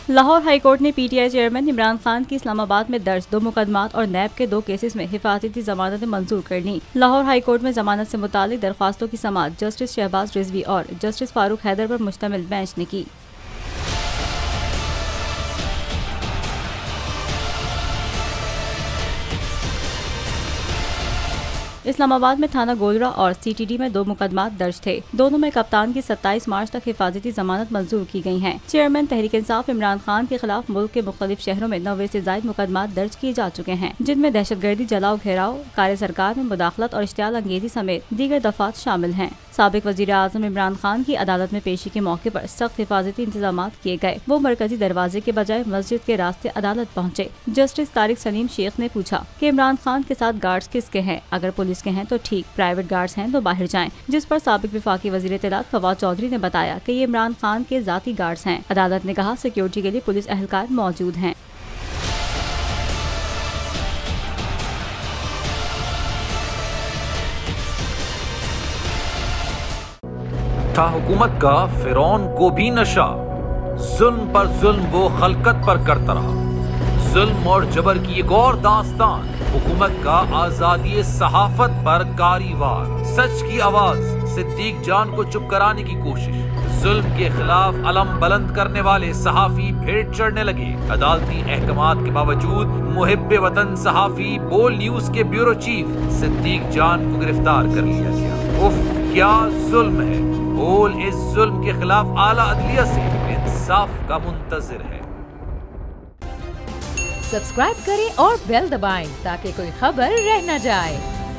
Lahore high court ने PTI chairman Imran Khan की इस्लामाबाद में दर्ज 2 मुकदमात और नैब के 2 केसेस में हिफाजती जमानत मंजूर कर ली। लाहौर हाईकोर्ट में जमानत से मुतालिक दरख्वास्तों की समाअत जस्टिस शहबाज रिजवी और जस्टिस फारूक हैदर पर मुश्तमिल बेंच ने की। इस्लामाबाद में थाना गोलरा और सीटीडी में 2 मुकदमात दर्ज थे। दोनों में कप्तान की 27 मार्च तक हिफाजती जमानत मंजूर की गई है। चेयरमैन तहरीक इंसाफ इमरान खान के खिलाफ मुल्क के मुख्तलिफ शहरों में 90 से ज्यादा मुकदमात दर्ज किए जा चुके हैं, जिनमें दहशतगर्दी, जलाओ घेराव, कार्य सरकार में मुदाखलत और इश्तियाल अंगेजी समेत दीगर दफात शामिल हैं। साबिक वजीर आजम इमरान खान की अदालत में पेशी के मौके पर सख्त हिफाजती इंतजाम किए गए। वो मरकजी दरवाजे के बजाय मस्जिद के रास्ते अदालत पहुँचे। जस्टिस तारिक सलीम शेख ने पूछा कि इमरान खान के साथ गार्ड्स किसके हैं? अगर पुलिस के हैं तो ठीक, प्राइवेट गार्ड्स हैं तो बाहर जाएं। जिस पर साबिक विफाकी वजीर इत्तलात फवाद चौधरी ने बताया कि ये इमरान खान के जाती गार्ड्स हैं। अदालत ने कहा सिक्योरिटी के लिए पुलिस एहलकार मौजूद हैं। था हुकूमत का फिरौन को भी नशा, जुल्म पर जुल्म वो खलकत पर करता रहा। जुल्म और जबर की एक और दास्तान, हुकूमत का आजादी सहाफत पर कारीवार। सच की आवाज सिद्दीक जान को चुप कराने की कोशिश, जुल्म के खिलाफ अलम बुलंद करने वाले सहाफी भेंट चढ़ने लगे। अदालती अहकामात के बावजूद मुहिब्बे वतन सहाफी बोल न्यूज के ब्यूरो चीफ सिद्दीक जान को गिरफ्तार कर लिया गया। उफ, क्या जुल्म है। बोल इस जुल्म के खिलाफ आला अदलिया से इंसाफ का मुंतजिर है। सब्सक्राइब करें और बेल दबाएं ताकि कोई खबर रह न जाए।